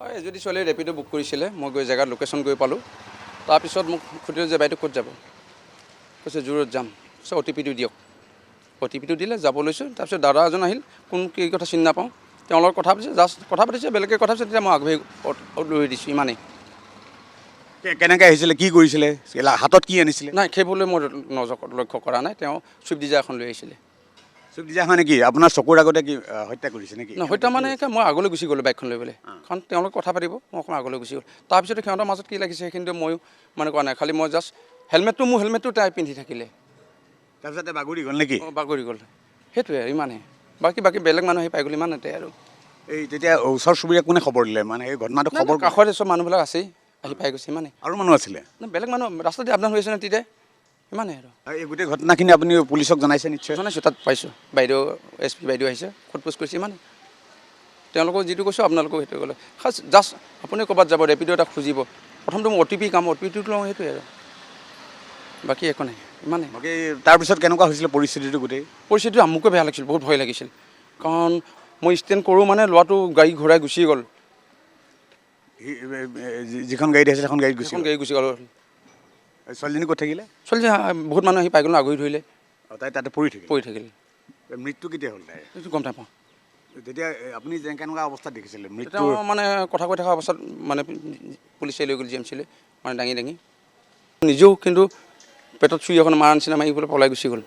হয় যদি ছোৱালীয়ে ৰেপিডো বুক কৰিছিলে মই গৈ জেগাত লোকেশ্যন গৈ পালোঁ তাৰপিছত মোক সুধিলোঁ যে বাইদেউ ক'ত যাব কৈছে জোৰত যাম পিছত OTP-টো দিয়ক OTP-টো দিলে যাব লৈছোঁ তাৰপিছত দাদা এজন আহিল কোন কি কথা চিনি নাপাওঁ তেওঁৰ লগত কথা পাতিছে জাষ্ট কথা পাতিছে বেলেগে কথা পাতিছে তেতিয়া মই আগবাঢ়ি লৈ দিছোঁ ইমানেই কেনেকৈ আহিছিলে কি কৰিছিলে হাতত কি আনিছিলে নাই সেইবোৰলৈ মই লক্ষ্য কৰা নাই তেওঁ চুইফ্ট ডিজাৰ এখন লৈ আহিছিলে চুইফ্ট ডিজাৰ মানে কি আপোনাৰ চকুৰ আগতে কি হত্যা কৰিছে নেকি হত্যা মানে মই আগলৈ গুচি গ'লোঁ বাইকখন লৈ পেলাই কাৰণ তেওঁলোকে কথা পাতিব মই অকণমান আগলৈ গুচি গ'লোঁ তাৰপিছতে সিহঁতৰ মাজত কি লাগিছে সেইখিনিতো ময়ো মানে কোৱা নাই খালি মই জাষ্ট মোৰ হেলমেটটো তাই পিন্ধি থাকিলে তাৰপিছতে বাগৰি গ'ল নেকি বাগৰি গ'ল সেইটোৱে আৰু ইমানেই বাকী বেলেগ মানুহ আহি পাই গ'ল ইমানতে আৰু এই তেতিয়া ওচৰ চুবুৰীয়া কোনে খবৰ দিলে মানে এই ঘটনাটো খবৰ কাষতে চব মানুহবিলাক আছেই আহি পাই গৈছে ইমানেই আৰু মানুহ আছিলে বেলেগ মানুহ ৰাস্তাতে আপডাউন হৈ আছে ন তেতিয়া ইমানেই আৰু এই গোটেই ঘটনাখিনি আপুনি পুলিচক জনাইছে নিশ্চয় জনাইছোঁ তাত পাইছোঁ বাইদেউ SP বাইদেউ আহিছে সোধপোছ কৰিছে ইমানেই তেওঁলোকক যিটো কৈছোঁ আপোনালোকেও সেইটো ক'লে খাছ জাষ্ট আপুনি ক'ৰবাত যাব ৰেপিডো এটা খুজিব প্ৰথমটো মোৰ OTP কাম OTP-টো লওঁ সেইটোৱে আৰু বাকী একো নাই ইমানেই বাকী তাৰপিছত কেনেকুৱা হৈছিলে পৰিস্থিতিটো গোটেই পৰিস্থিতিটো মোকে বেয়া লাগিছিল বহুত ভয় লাগিছিল কাৰণ মই ষ্টেণ্ড কৰোঁ মানে ল'ৰাটো গাড়ী ঘূৰাই গুচি গ'ল যিখন গাড়ীত আহিছিলে সেইখন গাড়ীত গুচি গ'ল ছোৱালীজনী ক'ত থাকিলে ছোৱালী বহুত মানুহ আহি পাই গ'ল আগুৰি ধৰিলে তাই তাতে পৰি থাকিল মৃত্যু কেতিয়া হ'ল তাই সেইটো গম নাপাওঁ তেতিয়া আপুনি কেনেকুৱা অৱস্থাত দেখিছিলে মৃত্যু তেওঁ মানে কথা কৈ থকা অৱস্থাত মানে পুলিচে লৈ গ'ল GMC-লৈ মানে দাঙি নিজেও কিন্তু পেটত চুৰি এখন মাৰা নিচিনা মাৰি পেলাই পলাই গুচি গ'ল